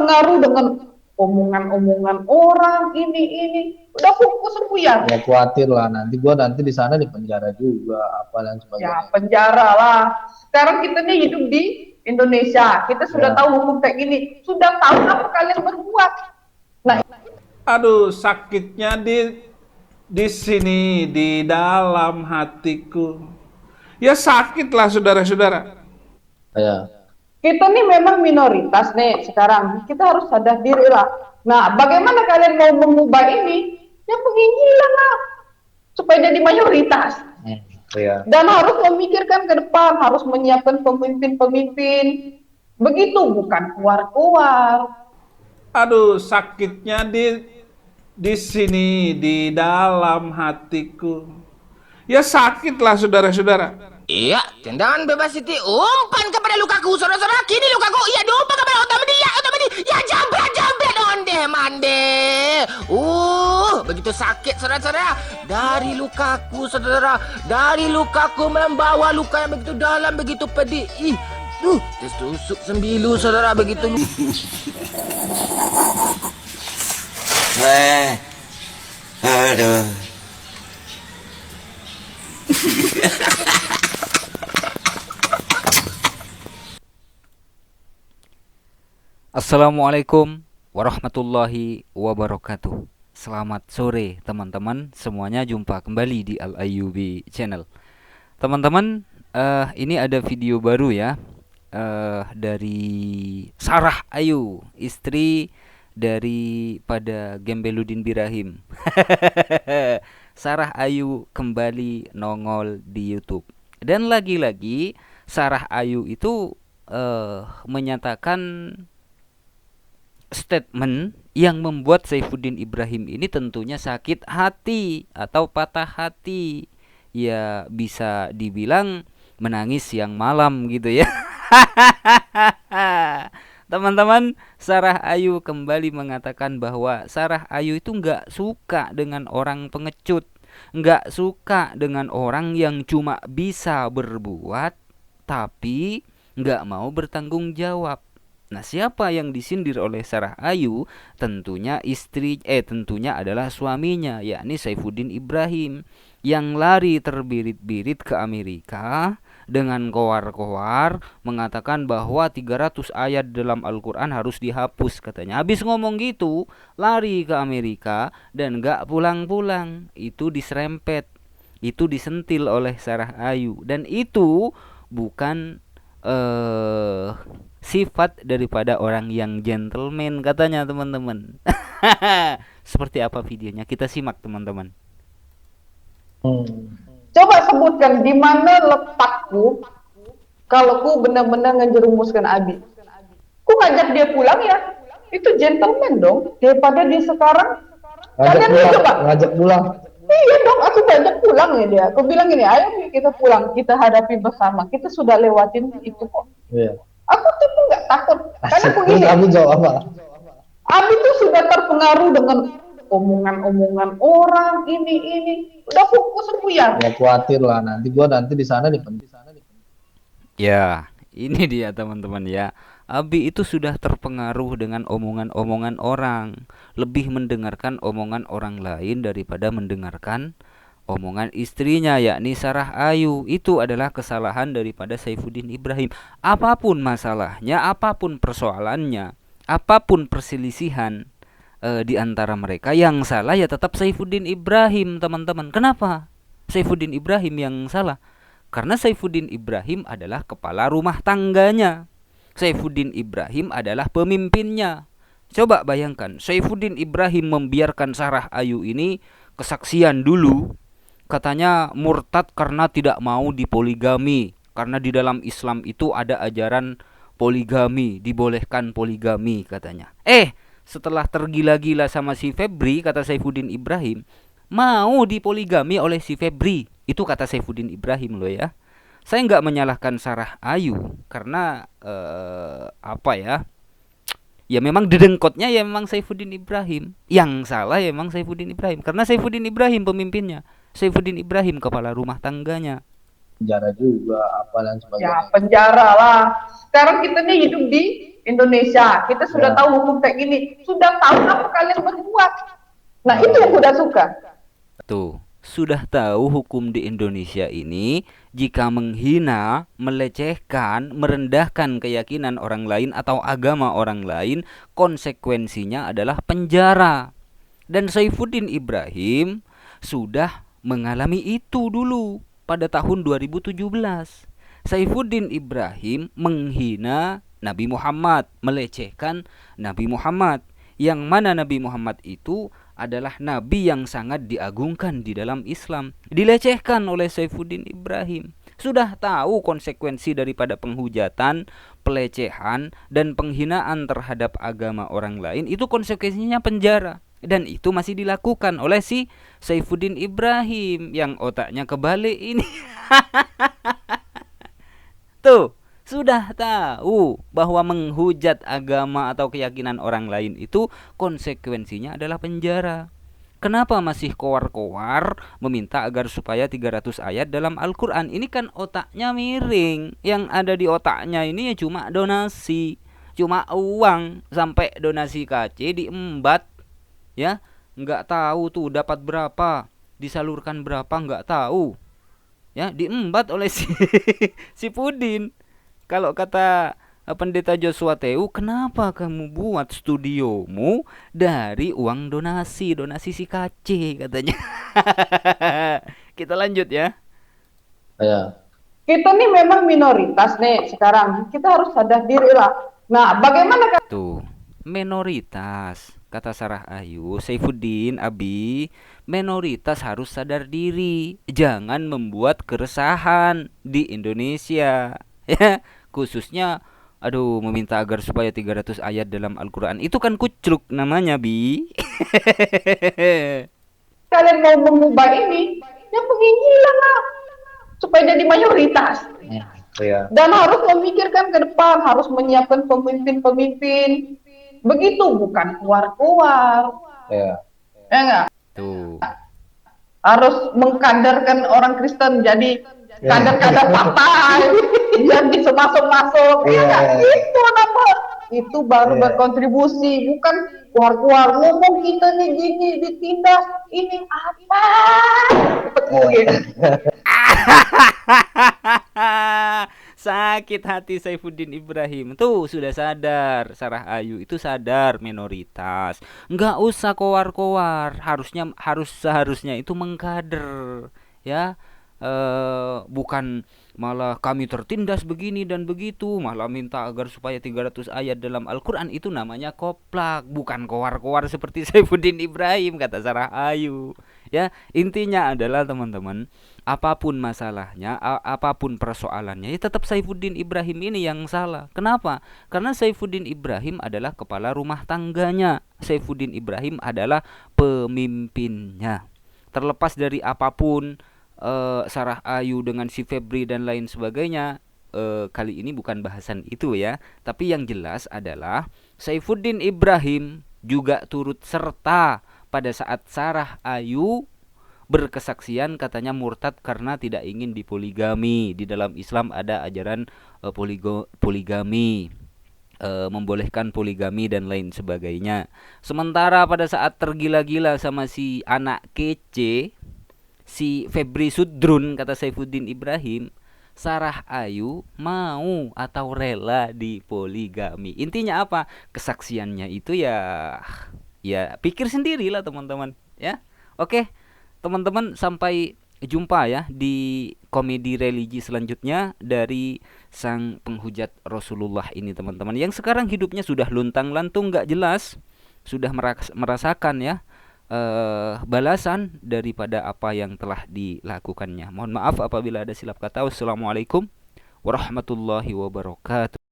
terpengaruh dengan omongan-omongan orang ini. Udah fokus aku ya. Ya khawatir lah nanti gua nanti di sana di penjara juga apa dan Ya sebagainya. penjara lah. Sekarang kita nih hidup di Indonesia. Kita sudah Ya. tahu hukum kayak gini. Sudah tahu apa kalian berbuat. Nah, Aduh, sakitnya di sini, di dalam hatiku. Ya sakitlah saudara-saudara. Ya. kita nih memang minoritas nih sekarang. Kita harus sadar diri lah. Nah, bagaimana kalian mau mengubah ini? Ya penginjilan lah. Supaya jadi mayoritas. Ya. Dan harus memikirkan ke depan. Harus menyiapkan pemimpin-pemimpin. Begitu, bukan keluar-keluar. Aduh, sakitnya di sini, di dalam hatiku. Ya sakitlah saudara-saudara. Iya, tendangan bebas itu umpan kepada lukaku, saudara-saudara. Kini lukaku, iya diumpan kepada Otamendi, ya Otamendi, ya jambret, onde mande. Begitu sakit, saudara-saudara. Dari lukaku, saudara, dari lukaku membawa luka yang begitu dalam, begitu pedih. Tertusuk sembilu, saudara, begitu. Aduh. Assalamualaikum warahmatullahi wabarakatuh. Selamat sore teman-teman semuanya, jumpa kembali di Al Ayyubi Channel. Teman-teman, ini ada video baru ya, dari Sarah Ayu, istri daripada Gembeludin Birahim. Sarah Ayu kembali nongol di YouTube. Dan lagi-lagi Sarah Ayu itu menyatakan statement yang membuat Saifuddin Ibrahim ini tentunya sakit hati atau patah hati. Ya bisa dibilang menangis siang malam gitu ya. Teman-teman, Sarah Ayu kembali mengatakan bahwa Sarah Ayu itu nggak suka dengan orang pengecut, nggak suka dengan orang yang cuma bisa berbuat tapi nggak mau bertanggung jawab. Nah, siapa yang disindir oleh Sarah Ayu? Tentunya tentunya adalah suaminya, yakni Saifuddin Ibrahim, yang lari terbirit-birit ke Amerika dengan koar-koar mengatakan bahwa 300 ayat dalam Al-Quran harus dihapus katanya. Habis ngomong gitu, lari ke Amerika dan gak pulang-pulang. Itu diserempet, itu disentil oleh Sarah Ayu. Dan itu bukan sifat daripada orang yang gentleman katanya teman-teman. Seperti apa videonya? Kita simak teman-teman. Coba sebutkan di mana letakku kalau ku benar-benar ngejerumuskan Abi. Ku ngajak dia pulang ya. Itu gentleman dong. Daripada dia sekarang Ngajak pulang. Iya dong, aku ngajak pulang ya dia. Aku bilang gini, ayo kita pulang, kita hadapi bersama. Kita sudah lewatin itu kok. Iya. Aku tuh nggak takut. Karena begini. Kamu jawab apa? Abi tuh sudah terpengaruh dengan omongan-omongan orang ini. Udah fokus aku ya. Ya khawatir lah nanti gua nanti di sana di penjara. Ya, ini dia teman-teman ya. Abi itu sudah terpengaruh dengan omongan-omongan orang, lebih mendengarkan omongan orang lain daripada mendengarkan omongan istrinya, yakni Sarah Ayu. Itu adalah kesalahan daripada Saifuddin Ibrahim. Apapun masalahnya, apapun persoalannya, apapun perselisihan di antara mereka, yang salah ya tetap Saifuddin Ibrahim, teman-teman. Kenapa Saifuddin Ibrahim yang salah? Karena Saifuddin Ibrahim adalah kepala rumah tangganya. Saifuddin Ibrahim adalah pemimpinnya. Coba bayangkan, Saifuddin Ibrahim membiarkan Sarah Ayu ini kesaksian dulu. Katanya murtad karena tidak mau dipoligami. Karena di dalam Islam itu ada ajaran poligami, dibolehkan poligami katanya. Setelah tergila-gila sama si Febri, kata Saifuddin Ibrahim, mau dipoligami oleh si Febri. Itu kata Saifuddin Ibrahim loh ya. Saya nggak menyalahkan Sarah Ayu karena ya memang dedengkotnya ya memang Saifuddin Ibrahim. Yang salah ya memang Saifuddin Ibrahim karena Saifuddin Ibrahim pemimpinnya, Saifuddin Ibrahim kepala rumah tangganya. Penjara juga apa dan sebagainya. Ya penjara lah. Sekarang kita nih hidup di Indonesia. Kita sudah Ya. tahu hukum kayak gini. Sudah tahu apa kalian berbuat. Nah, itu yang kuda suka. Tuh, sudah tahu hukum di Indonesia ini jika menghina, melecehkan, merendahkan keyakinan orang lain atau agama orang lain, konsekuensinya adalah penjara. Dan Saifuddin Ibrahim sudah mengalami itu dulu pada tahun 2017. Saifuddin Ibrahim menghina Nabi Muhammad, melecehkan Nabi Muhammad. Yang mana Nabi Muhammad itu adalah nabi yang sangat diagungkan di dalam Islam. Dilecehkan oleh Saifuddin Ibrahim. Sudah tahu konsekuensi daripada penghujatan, pelecehan, dan penghinaan terhadap agama orang lain, itu konsekuensinya penjara. Dan itu masih dilakukan oleh si Saifuddin Ibrahim yang otaknya kebalik ini. Tuh, sudah tahu bahwa menghujat agama atau keyakinan orang lain itu konsekuensinya adalah penjara. Kenapa masih kowar-kowar meminta agar supaya 300 ayat dalam Al-Quran? Ini kan otaknya miring. Yang ada di otaknya ini ya cuma donasi, cuma uang. Sampai donasi KC diembat, ya, nggak tahu tuh dapat berapa, disalurkan berapa, nggak tahu, ya, diembat oleh si Pudin. Kalau kata Pendeta Joshua Teu, kenapa kamu buat studiomu dari uang donasi si KC katanya. Kita lanjut ya. Ya. Kita nih memang minoritas nih sekarang. Kita harus sadar diri lah. Nah, bagaimana Tuh, minoritas. Kata Sarah Ayu, Saifuddin, Abi, minoritas harus sadar diri. Jangan membuat keresahan di Indonesia. Ya, khususnya meminta agar supaya 300 ayat dalam Al-Quran. Itu kan kucluk namanya, Bi. kalian mau mengubah ini? Yang penginjilan lah. Supaya jadi mayoritas. Ya. Dan harus memikirkan ke depan. Harus menyiapkan pemimpin-pemimpin. Begitu, bukan keluar-keluar. Ya. Ya enggak? Tuh. Harus mengkaderkan orang Kristen jadi kader-kader partai. Jadi masuk-masuk. Ya enggak? Itu nama. Itu baru berkontribusi. Bukan keluar-keluar. Ngomong kita nih gini, ditindas. Ini apa? Sakit hati Saifuddin Ibrahim. Tuh sudah sadar, Sarah Ayu itu sadar minoritas. Nggak usah kowar-kowar. Seharusnya itu mengkader, ya. Bukan malah kami tertindas begini dan begitu, malah minta agar supaya 300 ayat dalam Al-Quran. Itu namanya koplak, bukan kowar-kowar seperti Saifuddin Ibrahim, kata Sarah Ayu. Ya, intinya adalah teman-teman, apapun masalahnya, apapun persoalannya, ya tetap Saifuddin Ibrahim ini yang salah. Kenapa? Karena Saifuddin Ibrahim adalah kepala rumah tangganya. Saifuddin Ibrahim adalah pemimpinnya. Terlepas dari apapun Sarah Ayu dengan si Febri dan lain sebagainya, kali ini bukan bahasan itu ya. Tapi yang jelas adalah Saifuddin Ibrahim juga turut serta pada saat Sarah Ayu berkesaksian katanya murtad karena tidak ingin dipoligami. Di dalam Islam ada ajaran poligami, membolehkan poligami dan lain sebagainya. Sementara pada saat tergila-gila sama si anak kece, si Febri Sudrun, kata Saifuddin Ibrahim, Sarah Ayu mau atau rela dipoligami. Intinya apa? Kesaksiannya itu ya pikir sendirilah teman-teman ya. Oke, teman-teman, sampai jumpa ya di komedi religi selanjutnya dari sang penghujat Rasulullah ini, teman-teman, yang sekarang hidupnya sudah luntang-lantung, gak jelas, sudah merasakan ya balasan daripada apa yang telah dilakukannya. Mohon maaf apabila ada silap kata. Wassalamualaikum warahmatullahi wabarakatuh.